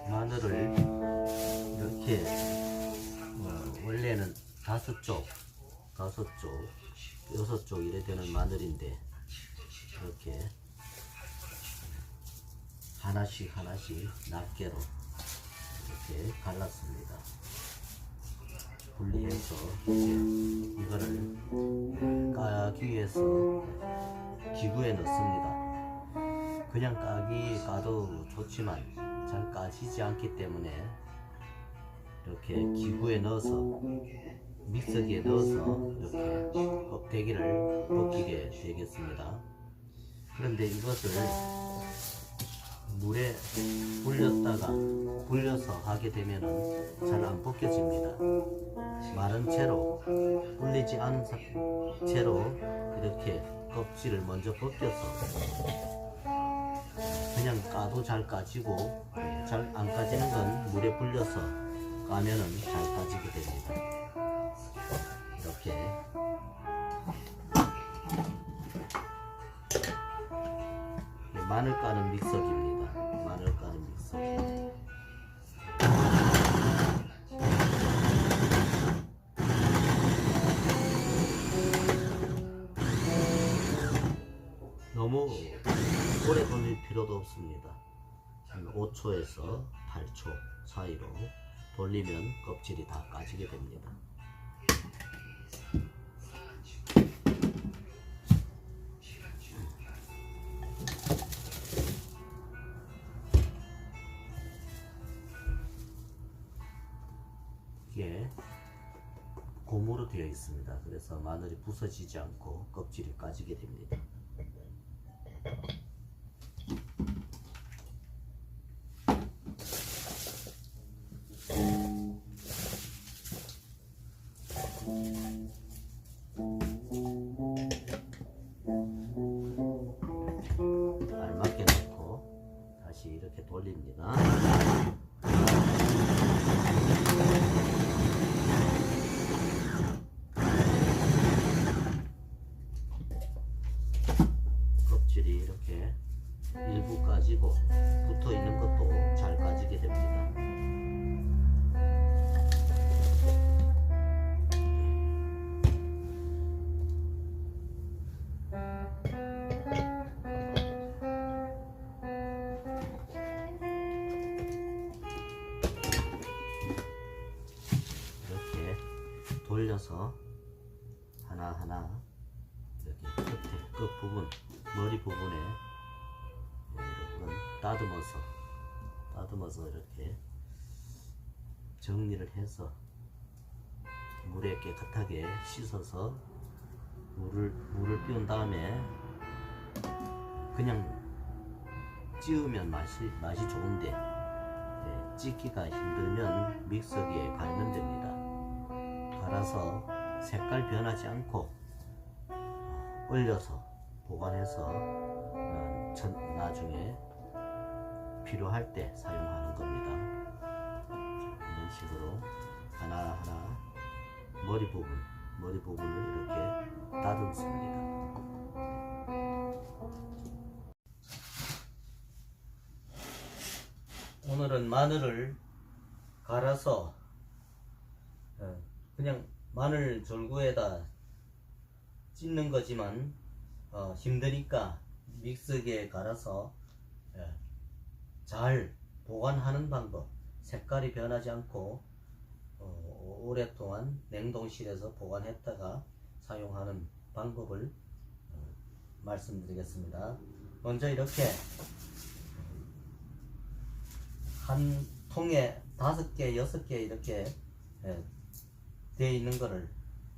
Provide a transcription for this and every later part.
마늘을 이렇게 원래는 5쪽, 6쪽 이래 되는 마늘인데 이렇게 하나씩 낱개로 이렇게 갈랐습니다. 분리해서 이거를 까기 위해서 기구에 넣습니다. 그냥 까도 좋지만 잘 까지지 않기 때문에 이렇게 기구에 넣어서 믹서기에 넣어서 이렇게 껍데기를 벗기게 되겠습니다. 그런데 이것을 물에 불려서 하게 되면은 잘 안 벗겨집니다. 마른 채로, 불리지 않은 채로 이렇게 껍질을 먼저 벗겨서 그냥 까도 잘 까지고 잘 안 까지는 건 물에 불려서 까면은 잘 까지게 됩니다. 이렇게 마늘 까는 믹서기입니다. 마늘 까는 믹서기. 너무 오래 돌릴 필요도 없습니다. 한 5초에서 8초 사이로 돌리면 껍질이 다 까지게 됩니다. 이게 고무로 되어 있습니다. 그래서 마늘이 부서지지 않고 껍질이 까지게 됩니다. 알맞게 넣고 다시 이렇게 돌립니다. 껍질이 이렇게 일부 까지고 붙어 있는 것도 잘 까지게 됩니다. 이렇게 돌려서 하나하나 이렇게 끝 부분, 머리 부분에 이렇게 다듬어서 이렇게 정리를 해서 물에 깨끗하게 씻어서 물을 띄운 다음에 그냥 찌우면 맛이 좋은데 찢기가 힘들면 믹서기에 갈면 됩니다. 갈아서 색깔 변하지 않고 얼려서 보관해서 나중에 필요할 때 사용하는 겁니다. 이런 식으로 하나하나 머리 부분을 이렇게 다듬습니다. 오늘은 마늘을 갈아서 그냥 마늘 절구에다 찢는 거지만 힘드니까 믹서기에 갈아서 잘 보관하는 방법, 색깔이 변하지 않고 오랫동안 냉동실에서 보관했다가 사용하는 방법을 말씀드리겠습니다. 먼저 이렇게 한 통에 5개, 6개 이렇게 되어 있는 거를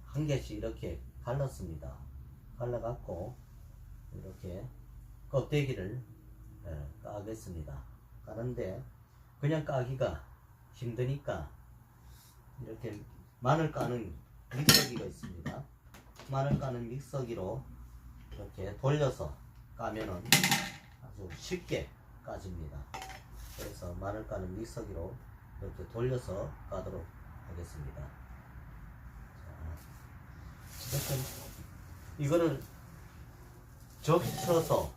한 개씩 이렇게 갈랐습니다. 갈라갖고 이렇게 껍데기를 까겠습니다. 까는데 그냥 까기가 힘드니까 이렇게 마늘 까는 믹서기가 있습니다. 마늘 까는 믹서기로 이렇게 돌려서 까면은 아주 쉽게 까집니다. 그래서 마늘 까는 믹서기로 이렇게 돌려서 까도록 하겠습니다. 자, 이거는 적셔서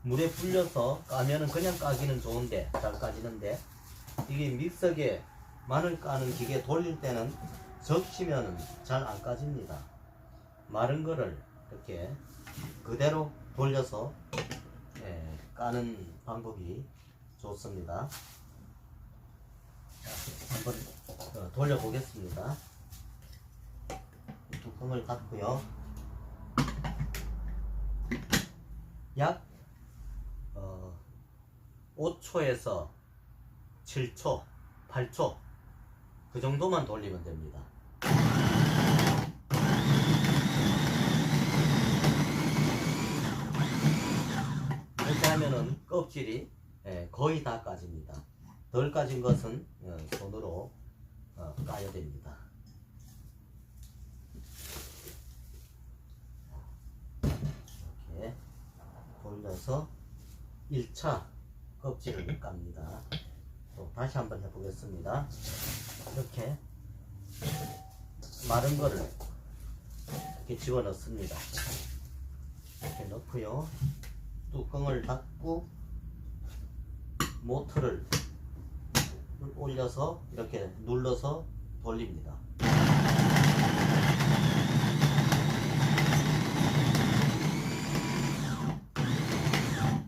물에 불려서 까면은 그냥 까기는 좋은데 잘 까지는데, 이게 믹서기에 마늘 까는 기계 돌릴 때는 적시면은 잘 안 까집니다. 마른 거를 이렇게 그대로 돌려서 까는 방법이 좋습니다. 자, 한번 돌려 보겠습니다. 뚜껑을 닫고요. 약 5초에서 7초, 8초 그 정도만 돌리면 됩니다. 이렇게 하면은 껍질이 거의 다 까집니다. 덜 까진 것은 손으로 까야 됩니다. 이렇게 돌려서 1차 껍질을 깝니다. 또 다시 한번 해보겠습니다. 이렇게 마른 거를 이렇게 집어넣습니다. 이렇게 넣고요. 뚜껑을 닫고 모터를 올려서 이렇게 눌러서 돌립니다.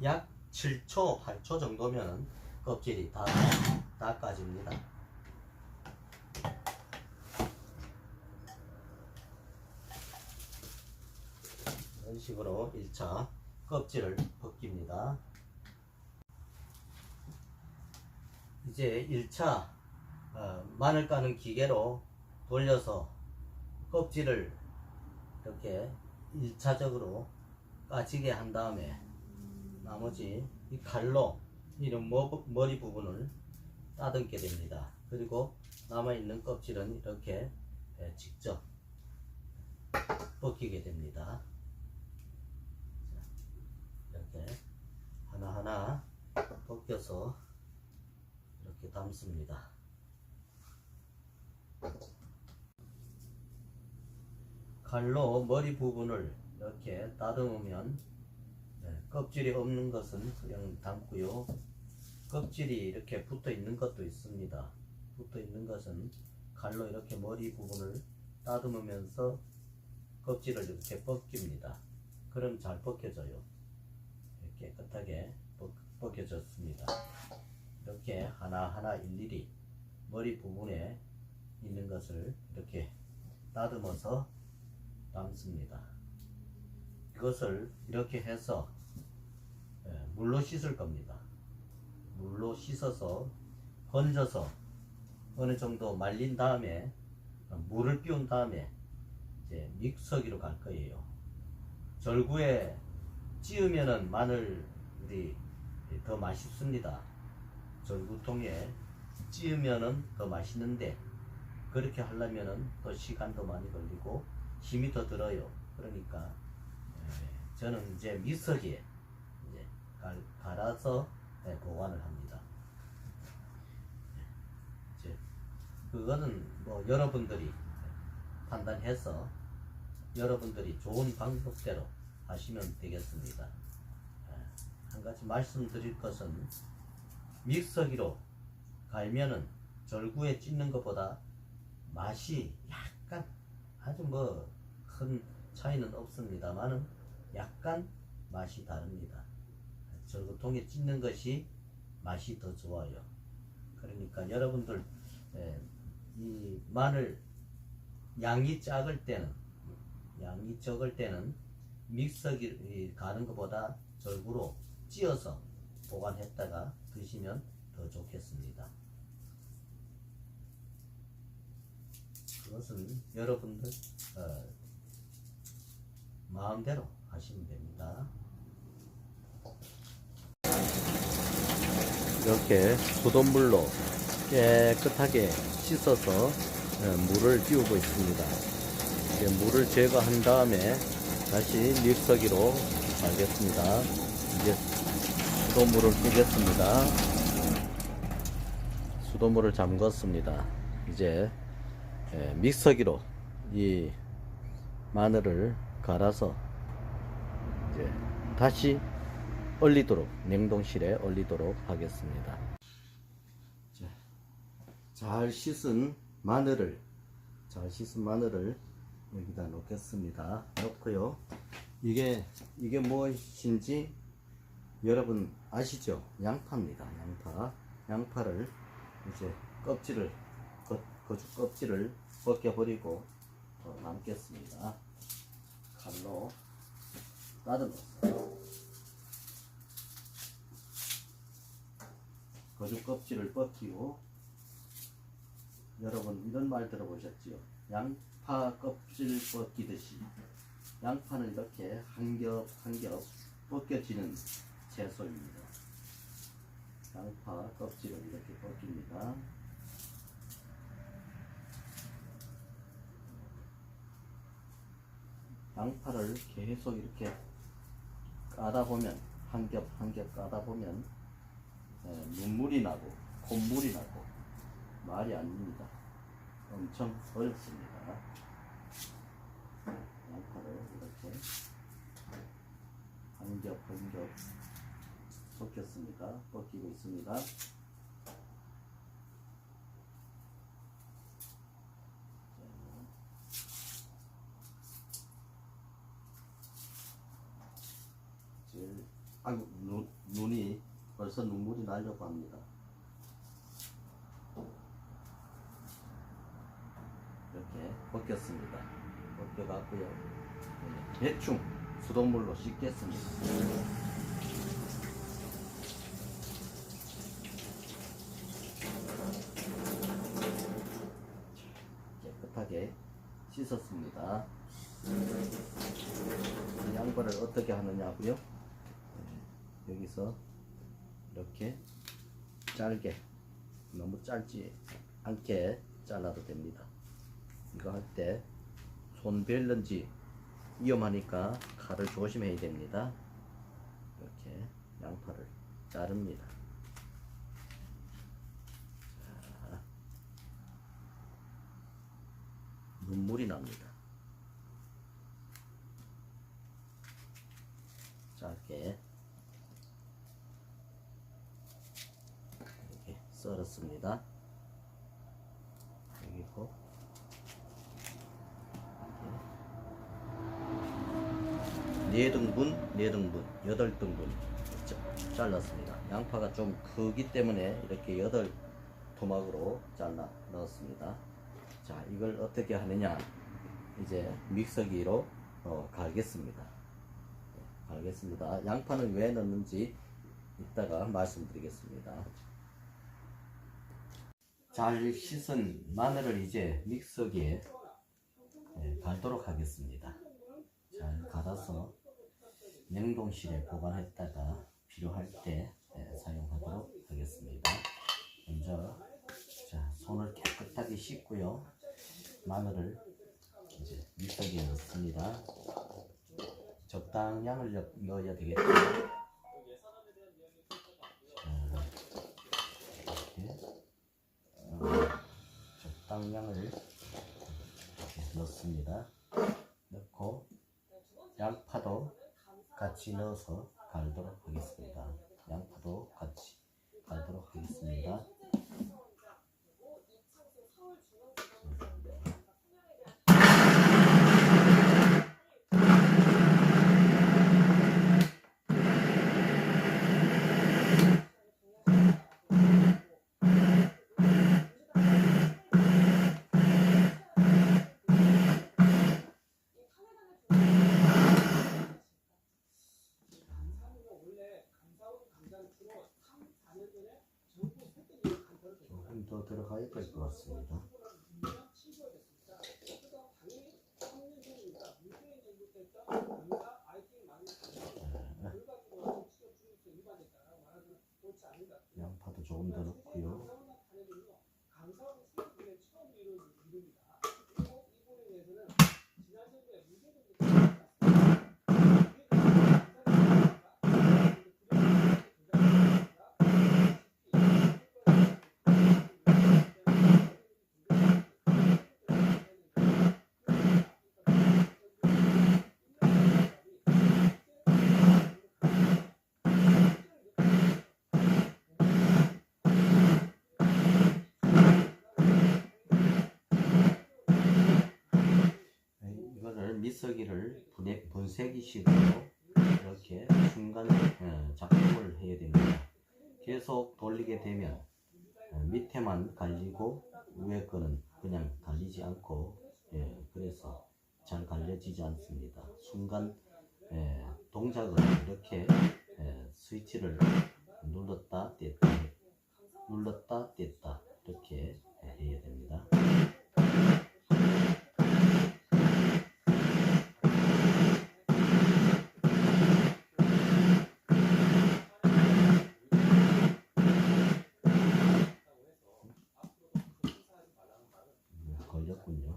약 7초, 8초 정도면 껍질이 다 까집니다. 이런 식으로 1차 껍질을 벗깁니다. 이제 1차 마늘 까는 기계로 돌려서 껍질을 이렇게 1차적으로 까지게 한 다음에 나머지 이 칼로 이런 머리 부분을 따듬게 됩니다. 그리고 남아있는 껍질은 이렇게 직접 벗기게 됩니다. 이렇게 하나하나 벗겨서 이렇게 담습니다. 칼로 머리 부분을 이렇게 다듬으면 껍질이 없는 것은 그냥 담고요. 껍질이 이렇게 붙어 있는 것도 있습니다. 붙어 있는 것은 칼로 이렇게 머리 부분을 다듬으면서 껍질을 이렇게 벗깁니다. 그럼 잘 벗겨져요. 깨끗하게 벗겨졌습니다. 이렇게 하나하나 일일이 머리 부분에 있는 것을 이렇게 다듬어서 담습니다. 이것을 이렇게 해서 물로 씻을 겁니다. 물로 씻어서 건져서 어느 정도 말린 다음에 물을 비운 다음에 이제 믹서기로 갈 거예요. 절구에 찌으면은 마늘이 더 맛있습니다. 절구통에 찌으면은 더 맛있는데, 그렇게 하려면은 더 시간도 많이 걸리고 힘이 더 들어요. 그러니까 저는 이제 믹서기에 이제 갈아서 보관을 합니다. 이제 그거는 뭐 여러분들이 판단해서 여러분들이 좋은 방법대로 하시면 되겠습니다. 한 가지 말씀드릴 것은, 믹서기로 갈면은 절구에 찢는 것보다 맛이 약간, 아주 뭐 큰 차이는 없습니다만은 약간 맛이 다릅니다. 절구통에 찢는 것이 맛이 더 좋아요. 그러니까 여러분들 이 마늘 양이 적을 때는 믹서기 가는 것보다 절구로 찧어서 보관했다가 드시면 더 좋겠습니다. 그것은 여러분들 마음대로 하시면 됩니다. 이렇게 수돗물로 깨끗하게 씻어서 물을 띄우고 있습니다. 물을 제거한 다음에 다시 믹서기로 갈겠습니다. 이제 수돗물을 끼겠습니다. 수돗물을 잠궜습니다. 이제 믹서기로 이 마늘을 갈아서 이제 다시 얼리도록, 냉동실에 얼리도록 하겠습니다. 자, 잘 씻은 마늘을 여기다 넣겠습니다. 넣고요. 이게 무엇인지 여러분 아시죠? 양파입니다. 양파를 이제 거주 껍질을 벗겨버리고 남겠습니다. 칼로 다듬었어요. 거주 껍질을 벗기고, 여러분 이런 말 들어보셨지요? 양파 껍질 벗기듯이 양파는 이렇게 한 겹 벗겨지는 채소입니다. 양파 껍질을 이렇게 벗깁니다. 양파를 계속 이렇게 까다 보면, 한 겹 까다 보면 눈물이 나고 콧물이 나고 말이 아닙니다. 엄청 어렵습니다. 양파를 이렇게 한 겹 벗겼습니다. 벗기고 있습니다. 아이고, 눈이 벌써 눈물이 나려고 합니다. 이렇게 벗겼습니다. 벗겨갖고요, 대충 수돗물로 씻겠습니다. 깨끗하게 씻었습니다. 양파를 어떻게 하느냐고요? 여기서 이렇게 짧게, 너무 짧지 않게 잘라도 됩니다. 이거 할 때 손 벨는지 위험하니까 칼을 조심해야 됩니다. 이렇게 양파를 자릅니다. 자, 눈물이 납니다. 짧게 이렇게 썰었습니다. 그리고 4등분, 8등분 잘랐습니다. 양파가 좀 크기 때문에 이렇게 8토막으로 잘라 넣었습니다. 자, 이걸 어떻게 하느냐, 이제 믹서기로 갈겠습니다. 양파는 왜 넣는지 이따가 말씀드리겠습니다. 잘 씻은 마늘을 이제 믹서기에 갈도록 하겠습니다. 잘 갈아서 냉동실에 보관했다가 필요할 때 사용하도록 하겠습니다. 먼저 손을 깨끗하게 씻고요, 마늘을 이제 믹서기에 넣습니다. 적당량을 넣어야 되겠죠. 적당량을 이렇게 넣습니다. 넣고 양파도 같이 넣어서 갈도록 하겠습니다. 양파도 같이 갈도록 하겠습니다. 조금 더 들어가야 될 것 같습니다. 양파도 조금 더 넣고요. 미쓰기를 분쇄기식으로 이렇게 순간 작동을 해야 됩니다. 계속 돌리게 되면 밑에만 갈리고 위에 거는 그냥 갈리지 않고 그래서 잘 갈려지지 않습니다. 순간 동작을 이렇게 스위치를 눌렀다 뗐다 이렇게 해야 됩니다. 걸렸군요.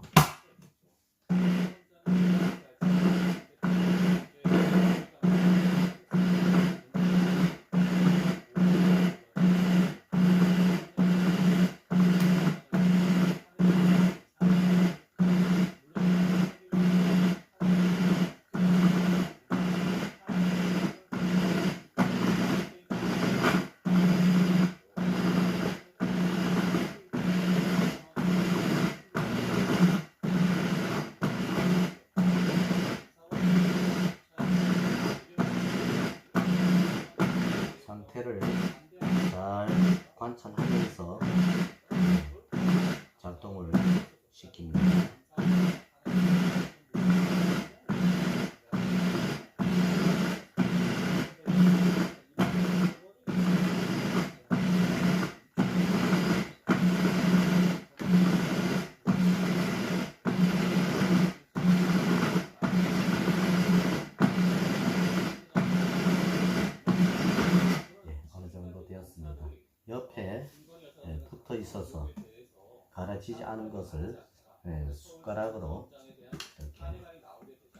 상태를 잘 관찰하면서 작동을 시킵니다. 어느 정도 되었습니다. 옆에 붙어 있어서 갈아지지 않은 것을 숟가락으로 이렇게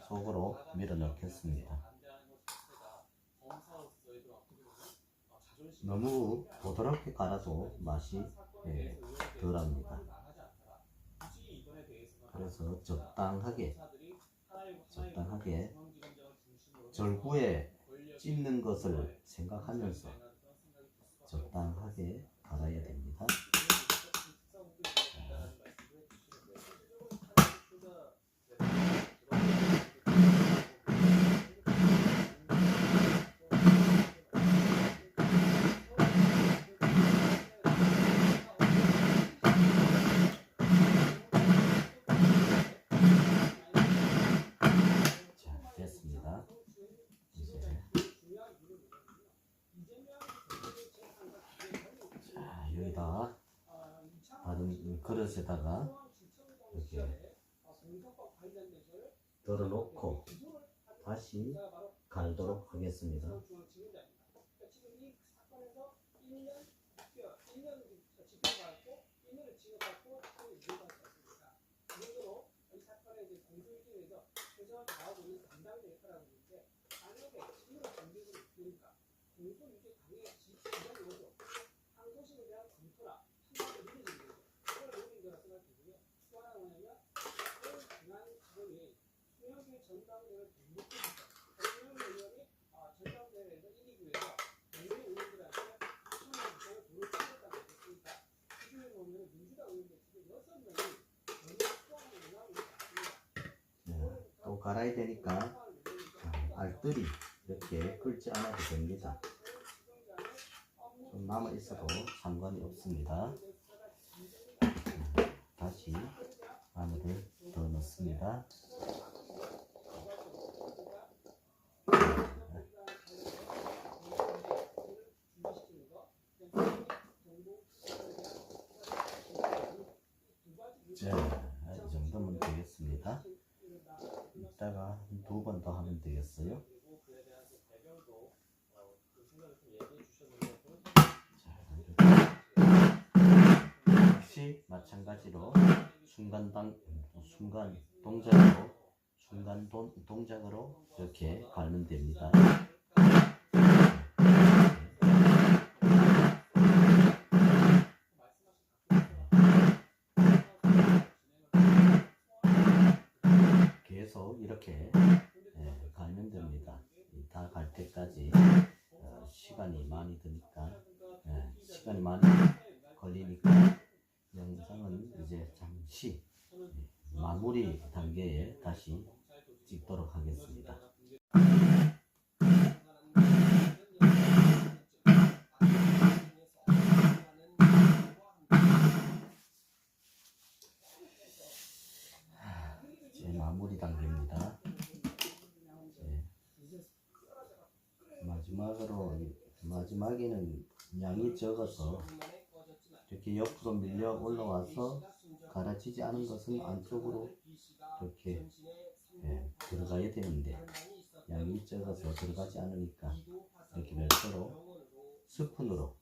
속으로 밀어 넣겠습니다. 너무 부드럽게 갈아도 맛이 덜합니다. 그래서 적당하게 절구에 찝는 것을 생각하면서 적당하게 갈아야 됩니다. 자, 됐습니다. 이제 여기다 다른 그릇에다가 이렇게 덜어놓고 다시 갈도록 하겠습니다. 또 갈아야 되니까 알뜰히 이렇게 끓지 않아도 됩니다. 좀 남아 있어도 상관이 없습니다. 다시 마늘을 더 넣습니다. 자, 이 정도면 되겠습니다. 이따가 2번 더 하면 되겠어요. 역시 마찬가지로 순간 동작으로 이렇게 갈면 됩니다. 계속 이렇게 갈면 됩니다. 다 갈 때까지 시간이 많이 드니까 시간이 많이 걸리니까 영상은 이제 잠시 마무리 단계에 다시 찍도록 하겠습니다. 이제 마무리 단계입니다. 마지막에는 양이 적어서 이렇게 옆으로 밀려 올라와서 갈아지지 않은 것은 안쪽으로 이렇게 들어가야 되는데 양이 적어서 들어가지 않으니까 이렇게 별도로 스푼으로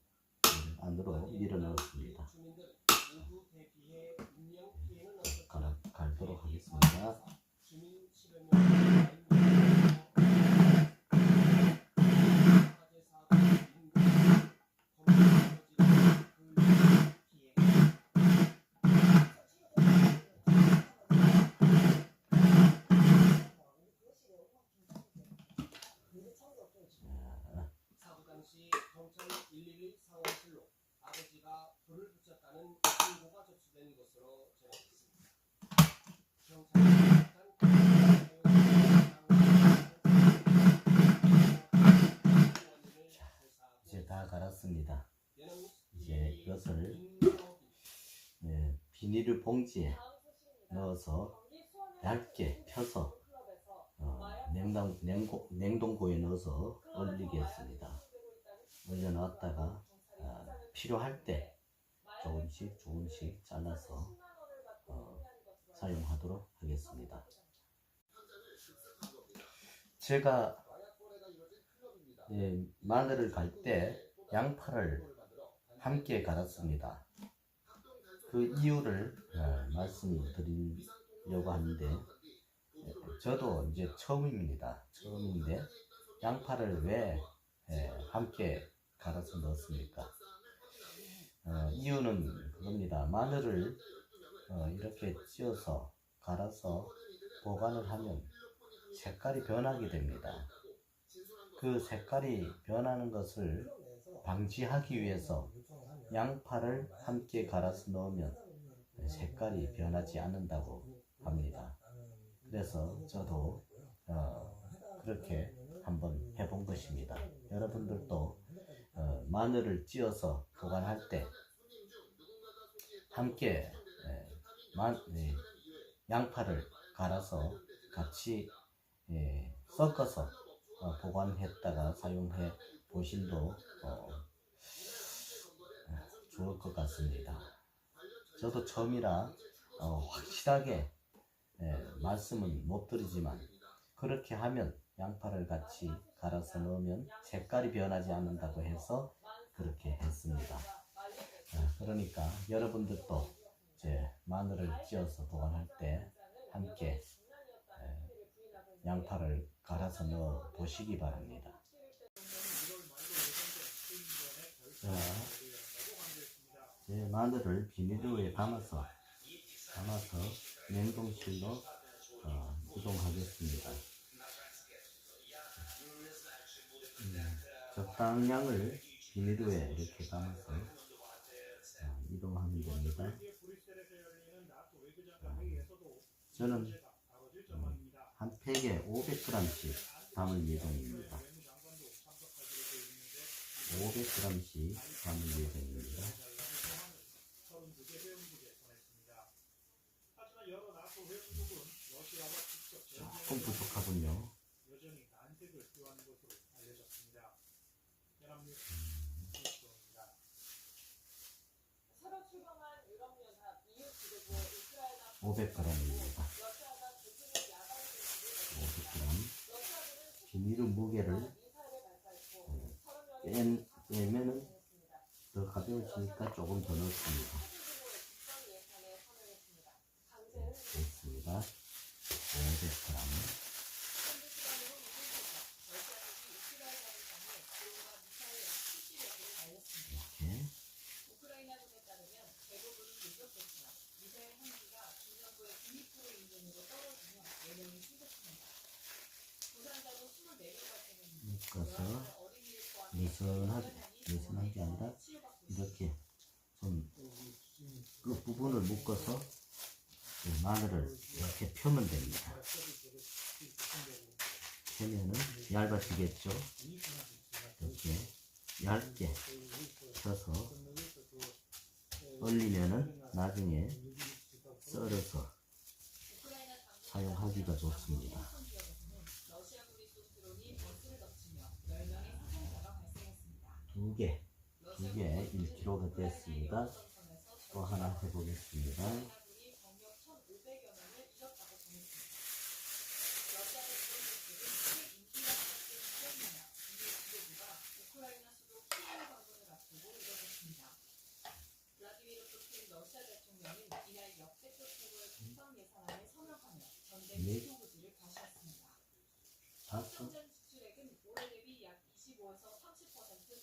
안으로 밀어 넣었습니다. 갈도록 하겠습니다. 사고 당시 경찰 112 상황실로 아버지가 불을 붙였다는 신고가 접수된 것으로 전해졌습니다. 이제 다 갈았습니다. 이제 이것을 비닐 봉지에 넣어서 얇게 펴서 냉동고에 넣어서 얼리겠습니다. 얼려놨다가 필요할 때 조금씩 잘라서 사용하도록 하겠습니다. 제가 마늘을 갈 때 양파를 함께 갈았습니다. 그 이유를 말씀드리려고 하는데, 저도 이제 처음인데 양파를 왜 함께 갈아서 넣었습니까? 이유는 그겁니다. 마늘을 이렇게 찧어서 갈아서 보관을 하면 색깔이 변하게 됩니다. 그 색깔이 변하는 것을 방지하기 위해서 양파를 함께 갈아서 넣으면 색깔이 변하지 않는다고 합니다. 그래서 저도 그렇게 한번 해본 것입니다. 여러분들도 마늘을 찧어서 보관할 때 함께 양파를 갈아서 같이 섞어서 보관했다가 사용해 보심도 좋을 것 같습니다. 저도 처음이라 확실하게 말씀은 못 드리지만, 그렇게 하면 양파를 같이 갈아서 넣으면 색깔이 변하지 않는다고 해서 그렇게 했습니다. 그러니까 여러분들도 이제 마늘을 찧어서 보관할 때 함께 양파를 갈아서 넣어 보시기 바랍니다. 자, 이제 마늘을 비닐에 담아서 냉동실로 이동하겠습니다. 적당량을 비닐에 이렇게 담아서 이동하면 됩니다. 저는 한 팩에 500g씩 담을 예정입니다. 500g씩 담을 예정입니다. 조금 부족하군요. (500g입니다) 500g. 비닐의 무게를 빼면은 더 가벼워지니까 조금 더 넣습니다. 됐습니다. 500g. 이렇게. 묶어서 느슨하게 아니라 이렇게 좀 끝부분을 묶어서 마늘을 이렇게 펴면 됩니다. 펴면은 얇아지겠죠? 이렇게 얇게 펴서 얼리면은 나중에 썰어서 사용하기가 좋습니다. 두 개 1kg가 됐습니다. 또 하나 해보겠습니다.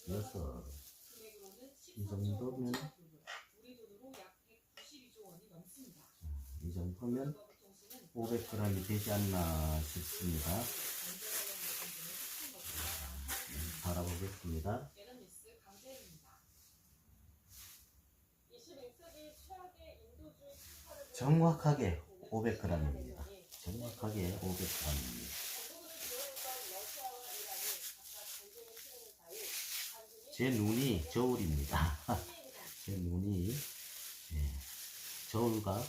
여섯 이 정도면 이 정도면 500g이 되지 않나 싶습니다. 바라보겠습니다. 정확하게 500g입니다. 정확하게 500g입니다. 제 눈이 저울입니다. 제 눈이 저울과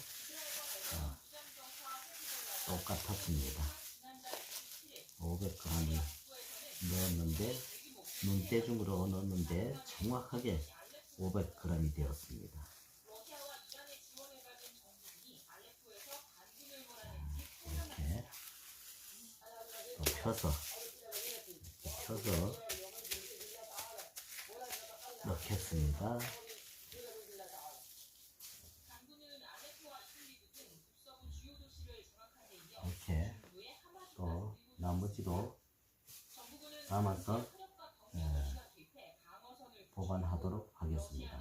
똑같았습니다. 500g이 넣었는데 눈대중으로 넣었는데 정확하게 500g이 되었습니다. 이렇게 또 펴서 넣겠습니다. 이렇게 또 나머지도 담아서 보관하도록 하겠습니다.